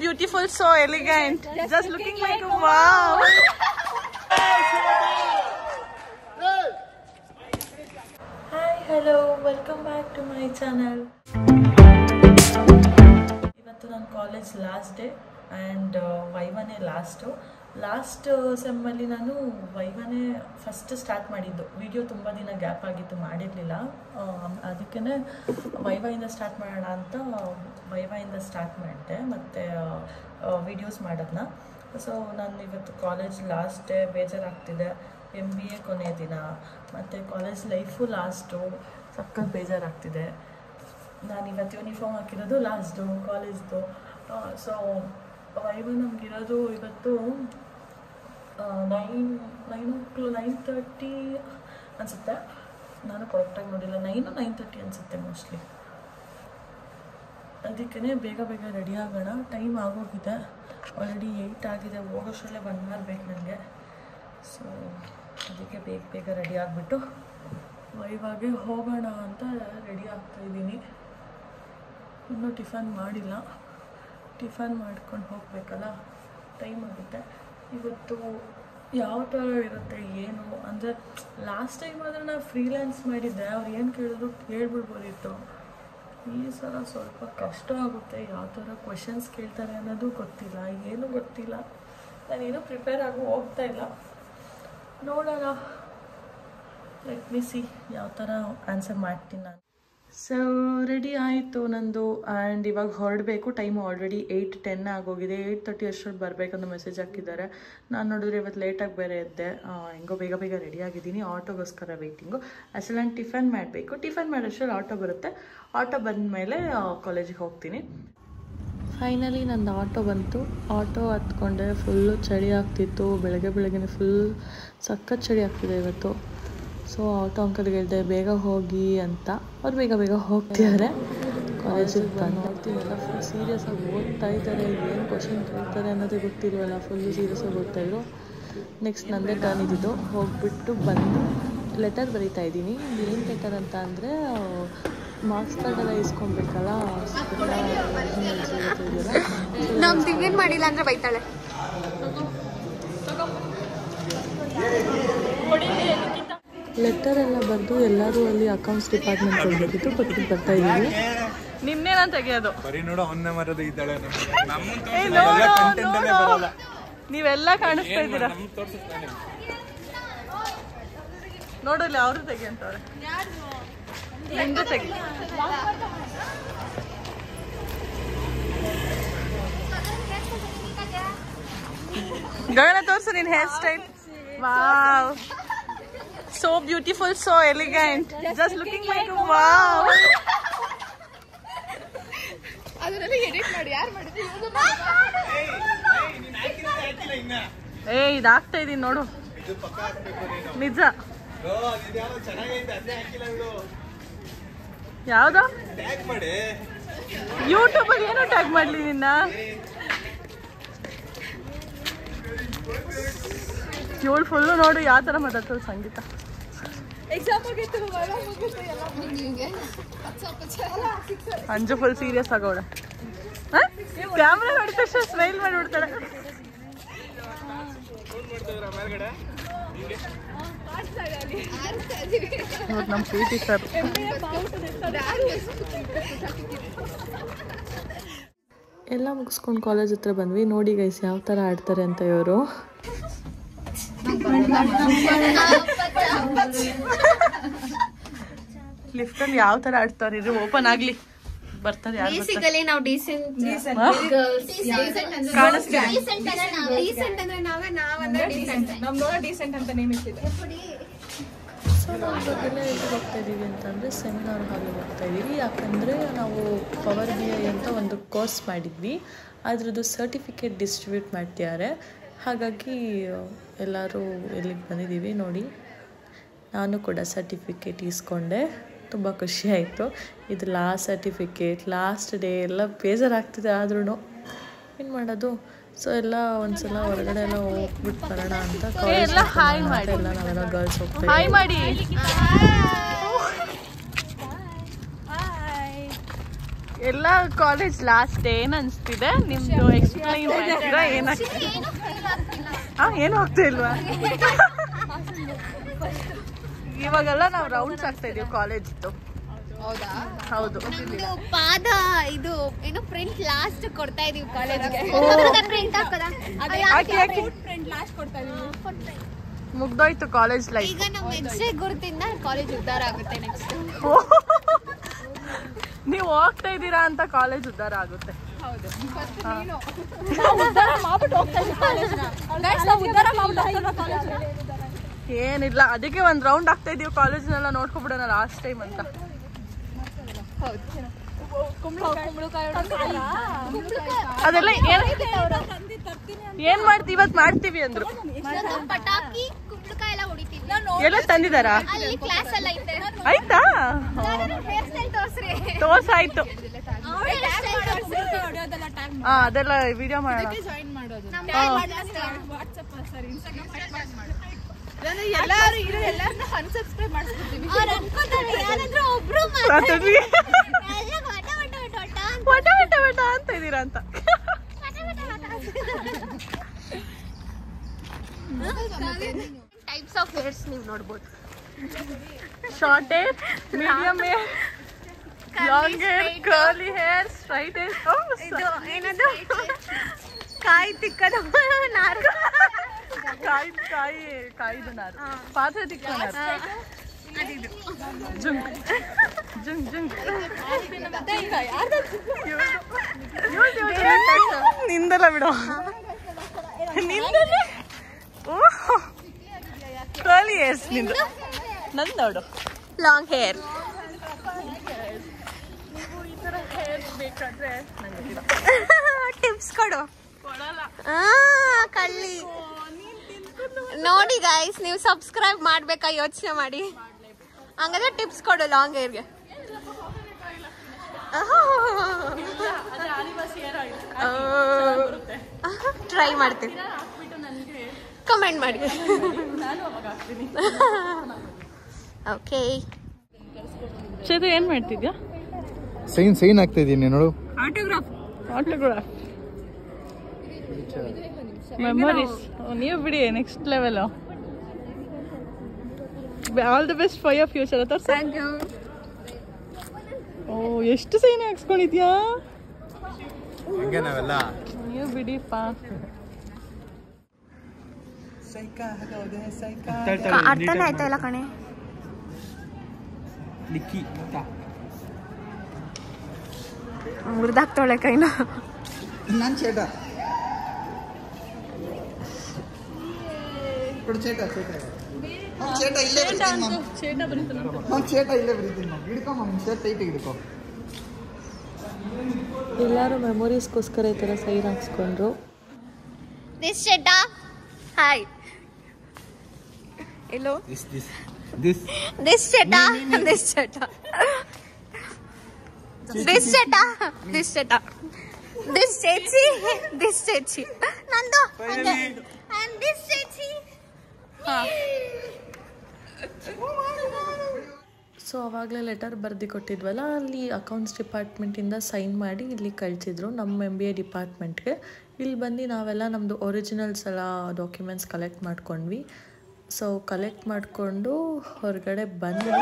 Beautiful, so elegant, just looking like a wow. Hi, hello, welcome back to my channel. ಇವತ್ತು ನನ್ನ college last day and ವೈವಾನೇ last ಸೆಮ್ಮಲ್ಲಿ ನಾನು ವೈವಾನೇ first start ಮಾಡಿದ್ದು. Video ತುಂಬ ದಿನ ಗ್ಯಾಪ್ ಆಗಿತ್ತು, ಮಾಡಿರಲಿಲ್ಲ. ಅದಕ್ಕೇ ವೈವಾಯಿಂದ ಸ್ಟಾರ್ಟ್ ಮಾಡೋಣ ಅಂತ ವೈವಾಯಿಂದ ಸ್ಟಾರ್ಟ್ ಮಾಡಿದೆ ಮತ್ತು ವಿಡಿಯೋಸ್ ಮಾಡೋದನ್ನ. ಸೊ ನಾನು ಇವತ್ತು ಕಾಲೇಜ್ ಲಾಸ್ಟ್ ಡೇ, ಬೇಜಾರಾಗ್ತಿದೆ. MBA ಕೊನೆಯ ದಿನ ಮತ್ತು ಕಾಲೇಜ್ ಲೈಫು ಲಾಸ್ಟು, ಸಖತ್ ಬೇಜಾರಾಗ್ತಿದೆ. ನಾನು ಇವತ್ತು ಯೂನಿಫಾರ್ಮ್ ಹಾಕಿರೋದು ಲಾಸ್ಟು ಕಾಲೇಜ್ದು. ಸೊ ವೈವಾ ನಮಗಿರೋದು ಇವತ್ತು 9:30 ಅನಿಸುತ್ತೆ. ನಾನು ಕರೆಕ್ಟಾಗಿ ನೋಡಿಲ್ಲ, 9:30 ಅನಿಸುತ್ತೆ ಮೋಸ್ಟ್ಲಿ. ಅದಕ್ಕೇ ಬೇಗ ರೆಡಿ ಆಗೋಣ. ಟೈಮ್ ಆಗೋಗಿದೆ, ಆಲ್ರೆಡಿ 8 ಆಗಿದೆ. ಹೋಗೋಷ್ಟರಲ್ಲೇ 1 hour ಬೇಕು ನನಗೆ. ಸೊ ಅದಕ್ಕೆ ಬೇಗ ರೆಡಿ ಆಗಿಬಿಟ್ಟು ವೈವಾಗೆ ಹೋಗೋಣ ಅಂತ ರೆಡಿ ಆಗ್ತಾಯಿದ್ದೀನಿ. ಇನ್ನೂ ಟಿಫನ್ ಮಾಡಿಲ್ಲ, ಟಿಫನ್ ಮಾಡ್ಕೊಂಡು ಹೋಗಬೇಕಲ್ಲ, ಟೈಮ್ ಆಗುತ್ತೆ. ಇವತ್ತು ಯಾವ ಥರ ಇರುತ್ತೆ ಏನು ಅಂದರೆ, ಲಾಸ್ಟ್ ಟೈಮ್ ಆದರೆ ನಾನು ಫ್ರೀಲ್ಯಾನ್ಸ್ ಮಾಡಿದ್ದೆ, ಅವ್ರು ಏನು ಕೇಳಿದ್ರು ಕೇಳ್ಬಿಡ್ಬೋದಿತ್ತು. ಈ ಸಲ ಸ್ವಲ್ಪ ಕಷ್ಟ ಆಗುತ್ತೆ. ಯಾವ ಥರ ಕ್ವೆಶನ್ಸ್ ಕೇಳ್ತಾರೆ ಅನ್ನೋದು ಗೊತ್ತಿಲ್ಲ, ಏನೂ ಗೊತ್ತಿಲ್ಲ. ನಾನೇನು ಪ್ರಿಪೇರ್ ಆಗಿ ಹೋಗ್ತಾ ಇಲ್ಲ. ನೋಡೋಣ, ಲೆಟ್ ಮಿ ಸಿ ಯಾವ ಥರ ಆನ್ಸರ್ ಮಾಡ್ತೀನಿ ನಾನು. ಸೊ ರೆಡಿ ಆಯಿತು ನಂದು, ಆ್ಯಂಡ್ ಇವಾಗ ಹೊರಡಬೇಕು. ಟೈಮ್ ಆಲ್ರೆಡಿ 8:10 ಆಗೋಗಿದೆ. 8:30 ಅಷ್ಟೊತ್ತು ಬರಬೇಕಂತ ಮೆಸೇಜ್ ಹಾಕಿದ್ದಾರೆ. ನಾನು ನೋಡಿದ್ರೆ ಇವತ್ತು ಲೇಟಾಗಿ ಬೇರೆ ಇದ್ದೆ. ಹೆಂಗೋ ಬೇಗ ರೆಡಿ ಆಗಿದ್ದೀನಿ. ಆಟೋಗೋಸ್ಕರ ವೆಯ್ಟಿಂಗು. ಅಸಲು ನಾನು ಟಿಫನ್ ಮಾಡಬೇಕು. ಟಿಫನ್ ಮಾಡೋಷ್ಟರಲ್ಲಿ ಆಟೋ ಬರುತ್ತೆ. ಆಟೋ ಬಂದ ಮೇಲೆ ಕಾಲೇಜಿಗೆ ಹೋಗ್ತೀನಿ. ಫೈನಲಿ ನಂದು ಆಟೋ ಬಂತು. ಆಟೋ ಹತ್ಕೊಂಡೆ. ಫುಲ್ಲು ಚಳಿ ಆಗ್ತಿತ್ತು. ಬೆಳಗ್ಗೆ ಫುಲ್ ಸಖತ್ ಚಳಿ ಆಗ್ತಿದೆ ಇವತ್ತು. ಸೊ ಆಟೋ ಅಂಕಲ್ಗೆ ಹೇಳಿದೆ ಬೇಗ ಹೋಗಿ ಅಂತ. ಅವ್ರು ಬೇಗ ಹೋಗ್ತಿದ್ದಾರೆ. ಕಾಲೇಜಿಗೆ ಬಂದಿರ್ತೀವಲ್ಲ, ಫುಲ್ ಸೀರಿಯಸ್ಸಾಗಿ ಓದ್ತಾ ಇದ್ದಾರೆ. ಏನು ಕ್ವಶನ್ ಕೇಳ್ತಾರೆ ಅನ್ನೋದೇ ಗೊತ್ತಿಲ್ವಲ್ಲ, ಫುಲ್ಲು ಸೀರಿಯಸ್ಸಾಗಿ ಓದ್ತಾಯಿದ್ರು. ನೆಕ್ಸ್ಟ್ ನಂದೇ ಟರ್ನ್ ಇದ್ದಿದ್ದು. ಹೋಗಿಬಿಟ್ಟು ಬಂದು ಲೆಟರ್ ಬರೀತಾ ಇದ್ದೀನಿ. ಏನು ಲೆಟರ್ ಅಂತ ಅಂದರೆ, ಮಾರ್ಕ್ಸ್ ಕಾರ್ಡೆಲ್ಲ ಇಸ್ಕೊಬೇಕಲ್ಲ. ನಮ್ದು ಏನು ಮಾಡಿಲ್ಲ ಅಂದರೆ ಬೈತಾಳೆ. ಲೆಟರ್ ಎಲ್ಲ ಬರೆದು ಎಲ್ಲರೂ ಅಲ್ಲಿ ಅಕೌಂಟ್ಸ್ ಡಿಪಾರ್ಟ್ಮೆಂಟ್ ಹೋಗ್ಬೇಕಿತ್ತು. ಕೊಟ್ಟು ಬರ್ತಾ ಇದ್ದೀವಿ. ನಿನ್ನೆ ನಾನು ತೆಗೆಯೋದು ನೀವೆಲ್ಲ ಕಾಣಿಸ್ತಾ ಇದ್ದೀರಾ. ನೋಡಲ್ಲ, ಅವರು ತೆಗಿ ಅಂತವ್ರೆ. ನಿಂದು ತೆಗಿ. ಗಗನ ತೋರ್ಸು ನಿನ್ hair style. Wow, so beautiful, so elegant, just looking like a wow. ಅದನ್ನೆಲ್ಲ ಎಡಿಟ್ ಮಾಡಿ ಯಾರು ಮಾಡಿದ್ರು? ಏಯ್, ಇದಾಗ್ತಾ ಇದೀನಿ ನೋಡು. ನಿಜ. ಯಾವ್ದು ಯೂಟ್ಯೂಬ್ ಅಲ್ಲಿ ಏನೋ ಟ್ಯಾಗ್ ಮಾಡ್ಲಿ ನಿನ್ನ? ಇವಳು ಫುಲ್ಲು ನೋಡು ಯಾವ ಥರ ಮಾತಾಡ್ತಾಳೆ ಸಂಗೀತ. ಅಂಜು ಫುಲ್ ಸೀರಿಯಸ್ ಆಗೋಳೆ. ಕ್ಯಾಮ್ರಾ ನೋಡಿದ ತಕ್ಷಣ ಸ್ಮೈಲ್ ಮಾಡಿಬಿಡ್ತಾಳೆ. ನಮ್ಮ ಪ್ರೀತಿ ಸರ್. ಎಲ್ಲ ಮುಗಿಸ್ಕೊಂಡು ಕಾಲೇಜ್ ಹತ್ರ ಬಂದ್ವಿ. ನೋಡಿ ಗೈಸ್ ಯಾವ ಥರ ಆಡ್ತಾರೆ ಅಂತ ಇವರು. ಲಿಫ್ಟಲ್ಲಿ ಯಾವ ಥರ ಆಡ್ತಾರೆ, ಇದು ಓಪನ್ ಆಗಲಿ ಬರ್ತಾರೆ. ಬೇಸಿಕಲಿ ನಾವು ಡೀಸೆಂಟ್ ಅಂತ ನೇಮಿಸಿದೆ. ಸೊ ನಾವು ಇವಾಗೆಲ್ಲ ಎಲ್ಲಿ ಹೋಗ್ತಾ ಇದ್ದೀವಿ ಅಂತಂದರೆ ಸೆಮಿನಾರ್ ಹಾಲಿಗೆ ಹೋಗ್ತಾ ಇದ್ದೀವಿ. ಯಾಕಂದರೆ ನಾವು ಪವರ್ BI ಅಂತ ಒಂದು ಕೋರ್ಸ್ ಮಾಡಿದ್ವಿ, ಅದರದ್ದು ಸರ್ಟಿಫಿಕೇಟ್ ಡಿಸ್ಟ್ರಿಬ್ಯೂಟ್ ಮಾಡ್ತಿದ್ದಾರೆ. ಹಾಗಾಗಿ ಎಲ್ಲರೂ ಇಲ್ಲಿಗೆ ಬಂದಿದ್ದೀವಿ. ನೋಡಿ, ನಾನು ಕೂಡ ಸರ್ಟಿಫಿಕೇಟ್ ಇಸ್ಕೊಂಡೆ. ತುಂಬ ಖುಷಿ ಆಯಿತು. ಇದು ಲಾಸ್ಟ್ ಸರ್ಟಿಫಿಕೇಟ್, ಲಾಸ್ಟ್ ಡೇ. ಎಲ್ಲ ಬೇಜಾರಾಗ್ತಿದೆ, ಆದ್ರೂ ಏನು ಮಾಡೋದು. ಸೊ ಎಲ್ಲ ಒಂದ್ಸಲ ಹೊರಗಡೆ ಎಲ್ಲ ಹೋಗ್ಬಿಟ್ಟು ಬರೋಣ ಅಂತ ಎಲ್ಲ ನಾವೆಲ್ಲ ಗರ್ಲ್ಸ್ ಹೋಗ್ತಾ ಇದ್ದೀವಿ. ಎಲ್ಲ ಕಾಲೇಜ್ ಲಾಸ್ಟ್ ಏನ್ ಅನ್ಸ್ತಿದೆ ನಿಮ್ದು ಎಕ್ಸ್ಪ್ಲೈನ್ ಮಾಡ್ತೀರಾ ಏನಾಗ್ತಿದೆ ಏನು ಆಗ್ತಾ ಇಲ್ವಾ ಇವಾಗೆಲ್ಲ ನಾವು ರೌಂಡ್ಸ್ ಆಗ್ತಾ ಇದೀವಿ ಕಾಲೇಜ್ ಇತ್ತು ಹೌದು ಪಾದ ಇದು ಏನು ಪ್ರಿಂಟ್ ಲಾಸ್ಟ್ ಕೊಡ್ತಾ ಇದೀವಿ ಕಾಲೇಜ್ಗೆ ಪ್ರಿಂಟ್ ಮುಗ್ದೋಯ್ತು ಕಾಲೇಜ್ ಲೈಫ್ ಈಗ ನಮ್ಮ ಹೆಜ್ಜೆ ಗುರುತಿಂದ ಕಾಲೇಜ್ ಉದ್ಧಾರ ಆಗುತ್ತೆ ನೆಕ್ಸ್ಟ್ ನೀವು ಹೋಗ್ತಾ ಇದ್ದೀರಾ ಅಂತ ಕಾಲೇಜ್ ಉದ್ಧಾರ ಆಗುತ್ತೆ ಏನಿಲ್ಲ ಅದಕ್ಕೆ ಒಂದ್ ರೌಂಡ್ ಆಗ್ತಾ ಇದೀವಿ ಕಾಲೇಜ್ನೆಲ್ಲ ನೋಡ್ಕೊಬಿಡೋಣ ಲಾಸ್ಟ್ ಟೈಮ್ ಅಂತ ಅದೆಲ್ಲ ಏನ್ ಮಾಡ್ತೀವಿ ಇವತ್ತು ಮಾಡ್ತೀವಿ ಅಂದ್ರು ಪಟಾಕಿ ಕುಂಬಳಕಾಯಿ ಎಲ್ಲ ಹೊಡಿತೀವಿ ಎಲ್ಲ ತಂದಿದಾರಾ ಅಲ್ಲಿ ಕ್ಲಾಸ್ ಎಲ್ಲ ಐತೆ ಆಯ್ತಾ ಹೇರ್ ಸ್ಟೈಲ್ ತೋರ್ಸ್ರಿ ತೋರ್ಸಾಯ್ತು ಅದೆಲ್ಲ ವಿಡಿಯೋ ಮಾಡೋಣ ಅಂತ ಇದೀರಾ ಅಂತ ಟೈಪ್ಸ್ ಆಫ್ ಹೇರ್ಸ್ ನೀವು ನೋಡ್ಬೋದು short hair medium hair long hair curly hair straight hair ಇದು ಏನದು ಕಾಯಿ ತಿಕ್ಕದ ನಾರು ಕಾಯಿದು ನಾರು ಪಾತ್ರೆ ತಿಕ್ಕ ನಾರು ಜುಂಗ್ ಜುಂಗ್ ಜುಂಗ್ ನಿಂದಲ್ಲ ಬಿಡು ಕರ್ಲಿ ಹೇರ್ಸ್ ನಿಂದು ನಂದು ನೋಡು ಲಾಂಗ್ ಹೇರ್ ಈ ತರ ಹೇರ್ ಬೇಕಾದ್ರೆ ಟಿಪ್ಸ್ ಕೊಡು ಕಳ್ಳಿ ನೋಡಿ ಗೈಸ್ ನೀವು ಸಬ್ಸ್ಕ್ರೈಬ್ ಮಾಡ್ಬೇಕಾ ಯೋಚನೆ ಮಾಡಿ ಹಂಗಾದ್ರೆ ಟಿಪ್ಸ್ ಕೊಡು ಲಾಂಗ್ ಹೇರ್ಗೆ ಟ್ರೈ ಮಾಡ್ತೀನಿ ಕಮೆಂಟ್ ಮಾಡಿ ಓಕೆ ಚೇತು ಏನ್ ಮಾಡ್ತಿದ್ಯಾ ಸೈನ್ ಆಗ್ತಾ ಇದೀನಿ ನೋಡು ಆಟೋಗ್ರಾಫ್ ಮೆಮೊರೀಸ್ ನೀವು ಬಿಡಿ next level all the best for your future thank you ಓ ಎಷ್ಟು ಸೈನ್ ಹಾಕ್ಸ್ಕೊಂಡಿದ್ಯಾ ಹಂಗೆ ನಾವೆಲ್ಲ ನೀವು ಬಿಡಿಪ್ಪ ಅರ್ಥನೇ ಆಯ್ತಾ ಇಲ್ಲ ಕಣೆ ಮುರಿದಾಕ್ತವಳೆ ಕೈನ ನಾನು ಚೇಟ ಚೇಟ ಇಲ್ಲೇ ಬರೀತೀನಿ ಹಿಡ್ಕೊ ಶರ್ಟ್ ಟೈಟ್ ಹಿಡ್ಕೊ ಎಲ್ಲರೂ ಮೆಮೊರೀಸ್ಗೋಸ್ಕರ ಈ ಥರ ಸೈನ್ ಹಾಕ್ಸ್ಕೊಂಡ್ರು ದಿಸ್ ಚಟ ಹಾಯ್ ಎಲ್ಲೋ ದಿಸ್ ಚಟ ಚೇಚಿ ನಂದು and this ಚೇಚಿ ಸೊ ಅವಾಗಲೇ ಲೆಟರ್ ಬರೆದು ಕೊಟ್ಟಿದ್ವಲ್ಲ ಅಲ್ಲಿ ಅಕೌಂಟ್ಸ್ ಡಿಪಾರ್ಟ್ಮೆಂಟಿಂದ ಸೈನ್ ಮಾಡಿ ಇಲ್ಲಿ ಕಳಿಸಿದ್ರು ನಮ್ಮ MBA ಡಿಪಾರ್ಟ್ಮೆಂಟ್ಗೆ ಇಲ್ಲಿ ಬಂದು ನಾವೆಲ್ಲ ನಮ್ಮದು ಒರಿಜಿನಲ್ಸ್ ಎಲ್ಲ ಡಾಕ್ಯುಮೆಂಟ್ಸ್ ಕಲೆಕ್ಟ್ ಮಾಡ್ಕೊಂಡ್ವಿ ಸೊ ಕಲೆಕ್ಟ್ ಮಾಡಿಕೊಂಡು ಹೊರಗಡೆ ಬಂದ್ವಿ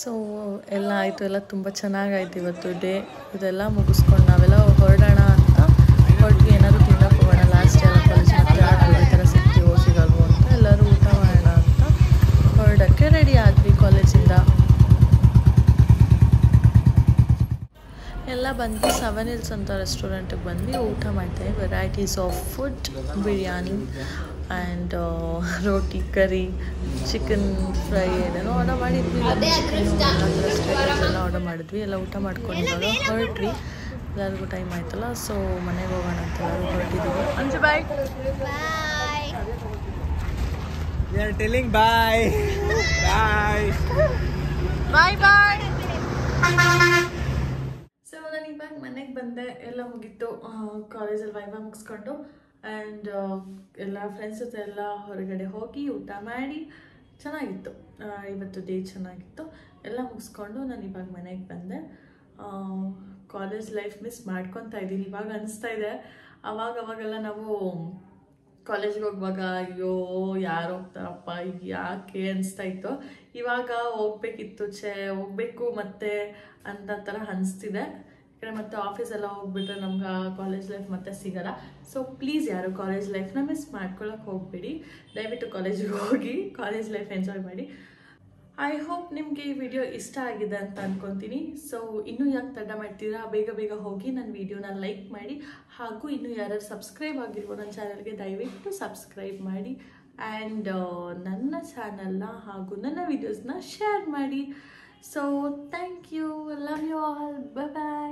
ಸೊ ಎಲ್ಲ ಆಯಿತು ಎಲ್ಲ ತುಂಬ ಚೆನ್ನಾಗಾಯ್ತು ಇವತ್ತು ಡೇ ಇದೆಲ್ಲ ಮುಗಿಸ್ಕೊಂಡು ನಾವೆಲ್ಲ ಹೊರಡೋಣ ಅಂತ ಹೊರಟ್ವಿ ಏನಾದರೂ ತಿನ್ನಕ್ಕೆ ಹೋಗೋಣ ಲಾಸ್ಟ್ ಎಲ್ಲ ಕಾಲೇಜ್ ಹತ್ರ ಈ ಥರ ಸಿಗ್ತೀವೋ ಸಿಗಲ್ವೋ ಅಂತ ಎಲ್ಲರೂ ಊಟ ಮಾಡೋಣ ಅಂತ ಹೊರಡೋಕ್ಕೆ ರೆಡಿ ಆದ್ವಿ ಕಾಲೇಜಿಂದ ಎಲ್ಲ ಬಂದ್ವಿ 7 Hills ಅಂತ ರೆಸ್ಟೋರೆಂಟಿಗೆ ಬಂದು ಊಟ ಮಾಡ್ತೀವಿ varieties of food biryani and roti curry chicken fry ಏನೇನೋ ಆರ್ಡರ್ ಮಾಡಿದ್ವಿ ಎಲ್ಲ ಆರ್ಡರ್ ಮಾಡಿದ್ವಿ ಎಲ್ಲ ಊಟ ಮಾಡ್ಕೊಂಡಿದ್ದಾಗ ಹೊರಟ್ವಿ ಎಲ್ಲರಿಗೂ ಟೈಮ್ ಆಯ್ತಲ್ಲ ಸೊ ಮನೆಗೆ ಹೋಗೋಣ ಅಂತ ಎಲ್ಲರೂ ಹೊರಟಿದ್ದೀವಿ ಅಂಜು ಬಾಯ್ ಬಾಯ್ ಬಾಯ್ ಸೊ ನಾನು ಇವಾಗ ಮನೆಗೆ ಬಂದೆ, ಎಲ್ಲ ಮುಗೀತು. ಕಾಲೇಜಲ್ಲಿ ವೈವಾ ಮುಗಿಸ್ಕೊಂಡು ಆ್ಯಂಡ್ ಎಲ್ಲ ಫ್ರೆಂಡ್ಸ್ ಜೊತೆ ಎಲ್ಲ ಹೊರಗಡೆ ಹೋಗಿ ಊಟ ಮಾಡಿ ಚೆನ್ನಾಗಿತ್ತು. ಇವತ್ತು ಡೇ ಚೆನ್ನಾಗಿತ್ತು. ಎಲ್ಲ ಮುಗಿಸ್ಕೊಂಡು ನಾನು ಇವಾಗ ಮನೆಗೆ ಬಂದೆ. ಕಾಲೇಜ್ ಲೈಫ್ ಮಿಸ್ ಮಾಡ್ಕೊತಾ ಇದ್ದೀನಿ. ಇವಾಗ ಅನಿಸ್ತಾ ಇದೆ, ಅವಾಗೆಲ್ಲ ನಾವು ಕಾಲೇಜ್ಗೆ ಹೋಗುವಾಗ ಅಯ್ಯೋ ಯಾರು ಹೋಗ್ತಾರಪ್ಪ ಯಾಕೆ ಅನಿಸ್ತಾ ಇತ್ತು. ಇವಾಗ ಹೋಗ್ಬೇಕಿತ್ತು, ಹೋಗ್ಬೇಕು ಮತ್ತೆ ಅಂತ ಥರ ಅನಿಸ್ತಿದೆ. ಯಾಕಂದರೆ ಮತ್ತೆ ಆಫೀಸೆಲ್ಲ ಹೋಗ್ಬಿಟ್ರೆ ನಮ್ಗೆ ಕಾಲೇಜ್ ಲೈಫ್ ಮತ್ತೆ ಸಿಗಲ್ಲ. ಸೊ ಪ್ಲೀಸ್ ಯಾರು ಕಾಲೇಜ್ ಲೈಫ್ನ ಮಿಸ್ ಮಾಡ್ಕೊಳಕ್ಕೆ ಹೋಗ್ಬೇಡಿ. ದಯವಿಟ್ಟು ಕಾಲೇಜಿಗೆ ಹೋಗಿ ಕಾಲೇಜ್ ಲೈಫ್ ಎಂಜಾಯ್ ಮಾಡಿ. ಐ ಹೋಪ್ ನಿಮಗೆ ಈ ವಿಡಿಯೋ ಇಷ್ಟ ಆಗಿದೆ ಅಂತ ಅಂದ್ಕೊತೀನಿ. ಸೊ ಇನ್ನೂ ಯಾಕೆ ತಡ ಮಾಡ್ತೀರಾ, ಬೇಗ ಹೋಗಿ ನನ್ನ ವಿಡಿಯೋನ ಲೈಕ್ ಮಾಡಿ. ಹಾಗೂ ಇನ್ನೂ ಯಾರು ಸಬ್ಸ್ಕ್ರೈಬ್ ಆಗಿಲ್ವೋ ನನ್ನ ಚಾನಲ್ಗೆ ದಯವಿಟ್ಟು ಸಬ್ಸ್ಕ್ರೈಬ್ ಮಾಡಿ. ಆ್ಯಂಡ್ ನನ್ನ ಚಾನಲ್ನ ಹಾಗೂ ನನ್ನ ವಿಡಿಯೋಸ್ನ ಶೇರ್ ಮಾಡಿ. So thank you, love you all, bye.